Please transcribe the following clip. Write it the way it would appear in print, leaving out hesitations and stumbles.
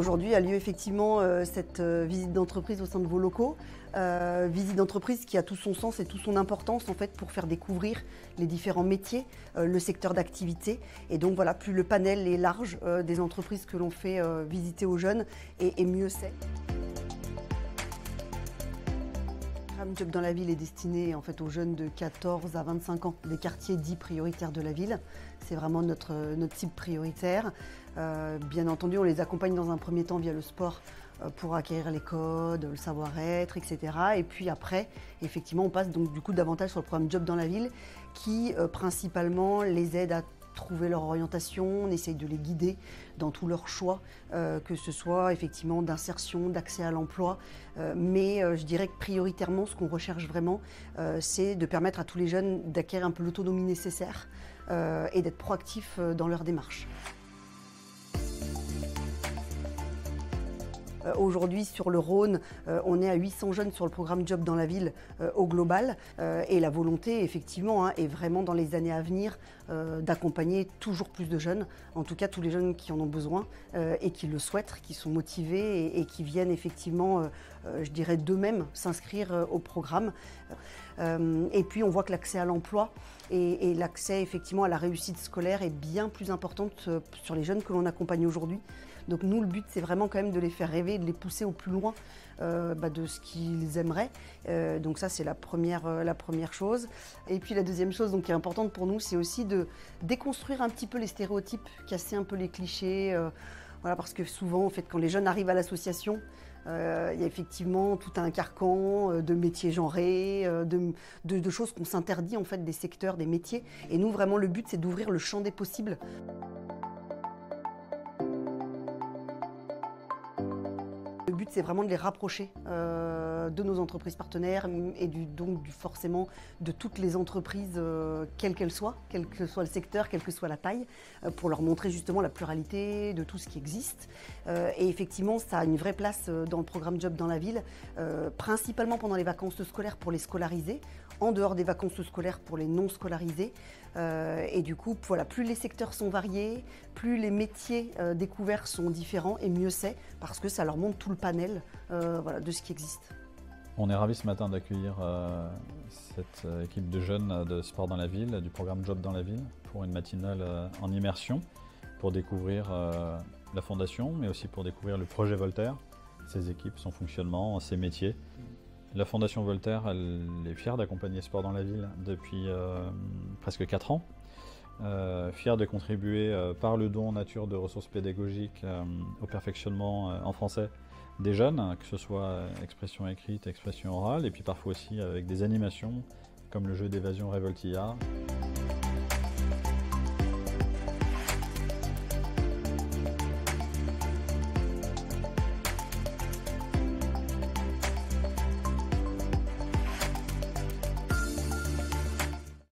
Aujourd'hui a lieu effectivement cette visite d'entreprise au sein de vos locaux. Visite d'entreprise qui a tout son sens et toute son importance en fait pour faire découvrir les différents métiers, le secteur d'activité. Et donc voilà, plus le panel est large des entreprises que l'on fait visiter aux jeunes et mieux c'est. Le programme Job dans la ville est destiné en fait aux jeunes de 14 à 25 ans, des quartiers dits prioritaires de la ville. C'est vraiment notre cible prioritaire. Bien entendu, on les accompagne dans un premier temps via le sport pour acquérir les codes, le savoir-être, etc. Et puis après, effectivement, on passe donc du coup davantage sur le programme Job dans la ville qui principalement les aide à trouver leur orientation, on essaye de les guider dans tous leurs choix, que ce soit effectivement d'insertion, d'accès à l'emploi, mais je dirais que prioritairement ce qu'on recherche vraiment, c'est de permettre à tous les jeunes d'acquérir un peu l'autonomie nécessaire et d'être proactifs dans leur démarche. Aujourd'hui, sur le Rhône, on est à 800 jeunes sur le programme Job dans la ville au global. Et la volonté, effectivement, est vraiment dans les années à venir d'accompagner toujours plus de jeunes, en tout cas tous les jeunes qui en ont besoin et qui le souhaitent, qui sont motivés et qui viennent effectivement, je dirais, d'eux-mêmes s'inscrire au programme. Et puis on voit que l'accès à l'emploi et l'accès effectivement à la réussite scolaire est bien plus importante sur les jeunes que l'on accompagne aujourd'hui. Donc nous, le but, c'est vraiment quand même de les faire rêver, de les pousser au plus loin de ce qu'ils aimeraient. Donc ça, c'est la première chose. Et puis la deuxième chose donc, qui est importante pour nous, c'est aussi de déconstruire un petit peu les stéréotypes, casser un peu les clichés. Voilà, parce que souvent, en fait, quand les jeunes arrivent à l'association, il y a effectivement tout un carcan de métiers genrés, de choses qu'on s'interdit en fait des secteurs, des métiers. Et nous, vraiment, le but, c'est d'ouvrir le champ des possibles. Le but, c'est vraiment de les rapprocher de nos entreprises partenaires et forcément de toutes les entreprises, quelles qu'elles soient, quel que soit le secteur, quelle que soit la taille, pour leur montrer justement la pluralité de tout ce qui existe. Et effectivement, ça a une vraie place dans le programme Job dans la ville, principalement pendant les vacances scolaires pour les scolarisés, en dehors des vacances scolaires pour les non scolarisés. Et du coup, voilà, plus les secteurs sont variés, plus les métiers découverts sont différents et mieux c'est, parce que ça leur montre tout le panel de ce qui existe. On est ravis ce matin d'accueillir cette équipe de jeunes de sport dans la ville, du programme Job dans la ville, pour une matinale en immersion, pour découvrir la fondation, mais aussi pour découvrir le projet Voltaire, ses équipes, son fonctionnement, ses métiers. La Fondation Voltaire, elle est fière d'accompagner Sport dans la ville depuis presque 4 ans. Fière de contribuer par le don en nature de ressources pédagogiques au perfectionnement en français des jeunes, que ce soit expression écrite, expression orale, et puis parfois aussi avec des animations comme le jeu d'évasion Révoltilla.